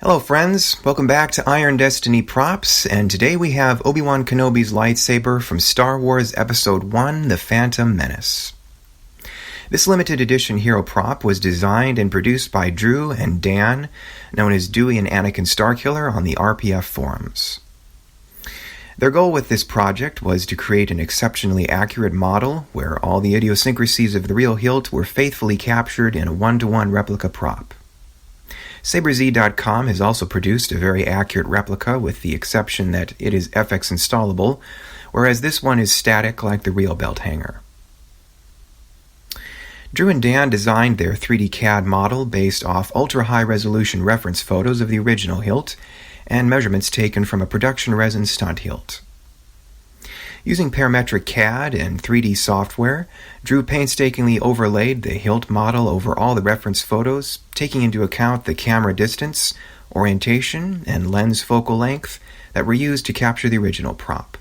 Hello friends, welcome back to Iron Destiny Props, and today we have Obi-Wan Kenobi's lightsaber from Star Wars Episode 1, The Phantom Menace. This limited edition hero prop was designed and produced by Drew and Dan, known as Dewy and Anakin Starkiller on the RPF forums. Their goal with this project was to create an exceptionally accurate model where all the idiosyncrasies of the real hilt were faithfully captured in a one-to-one replica prop. SaberZ.com has also produced a very accurate replica with the exception that it is FX installable, whereas this one is static like the real belt hanger. Drew and Dan designed their 3D CAD model based off ultra-high-resolution reference photos of the original hilt and measurements taken from a production resin stunt hilt. Using parametric CAD and 3D software, Drew painstakingly overlaid the hilt model over all the reference photos, taking into account the camera distance, orientation, and lens focal length that were used to capture the original prop.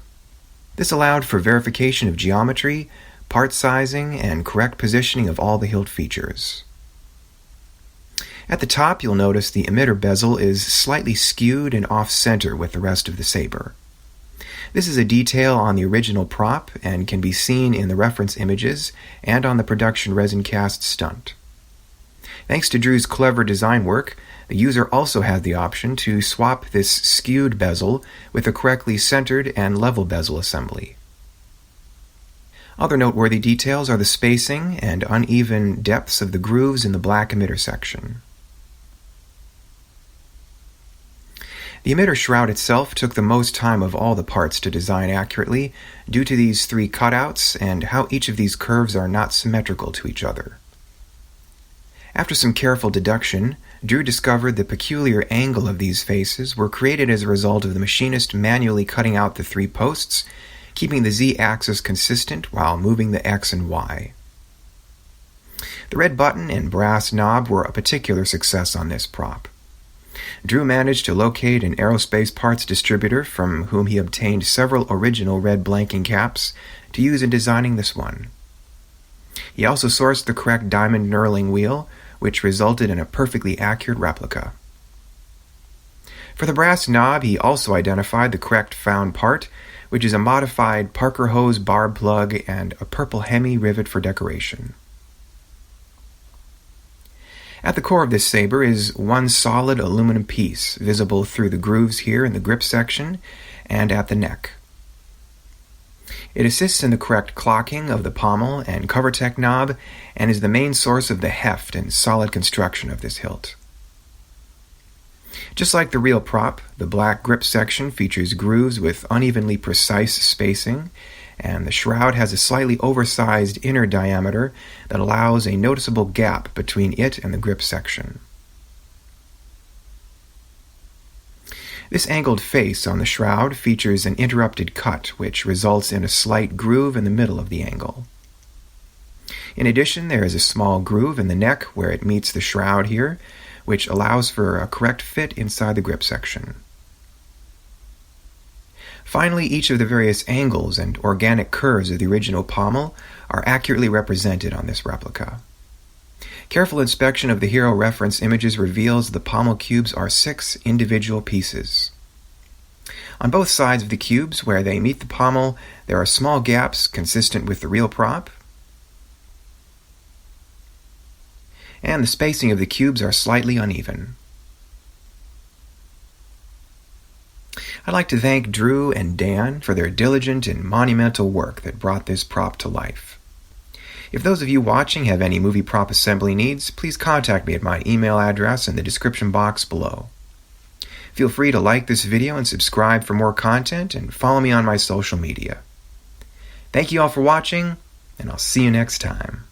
This allowed for verification of geometry, part sizing, and correct positioning of all the hilt features. At the top, you'll notice the emitter bezel is slightly skewed and off-center with the rest of the saber. This is a detail on the original prop and can be seen in the reference images and on the production resin cast stunt. Thanks to Drew's clever design work, the user also had the option to swap this skewed bezel with a correctly centered and level bezel assembly. Other noteworthy details are the spacing and uneven depths of the grooves in the black emitter section. The emitter shroud itself took the most time of all the parts to design accurately due to these three cutouts and how each of these curves are not symmetrical to each other. After some careful deduction, Drew discovered the peculiar angle of these faces were created as a result of the machinist manually cutting out the three posts, keeping the Z-axis consistent while moving the X and Y. The red button and brass knob were a particular success on this prop. Drew managed to locate an aerospace parts distributor from whom he obtained several original red blanking caps to use in designing this one. He also sourced the correct diamond knurling wheel, which resulted in a perfectly accurate replica. For the brass knob, he also identified the correct found part, which is a modified Parker hose barb plug and a purple Hemi rivet for decoration. At the core of this saber is one solid aluminum piece, visible through the grooves here in the grip section and at the neck. It assists in the correct clocking of the pommel and covertech knob and is the main source of the heft and solid construction of this hilt. Just like the real prop, the black grip section features grooves with unevenly precise spacing, and the shroud has a slightly oversized inner diameter that allows a noticeable gap between it and the grip section. This angled face on the shroud features an interrupted cut, which results in a slight groove in the middle of the angle. In addition, there is a small groove in the neck where it meets the shroud here, which allows for a correct fit inside the grip section. Finally, each of the various angles and organic curves of the original pommel are accurately represented on this replica. Careful inspection of the hero reference images reveals the pommel cubes are 6 individual pieces. On both sides of the cubes, where they meet the pommel, there are small gaps consistent with the real prop, and the spacing of the cubes are slightly uneven. I'd like to thank Drew and Dan for their diligent and monumental work that brought this prop to life. If those of you watching have any movie prop assembly needs, please contact me at my email address in the description box below. Feel free to like this video and subscribe for more content, and follow me on my social media. Thank you all for watching, and I'll see you next time.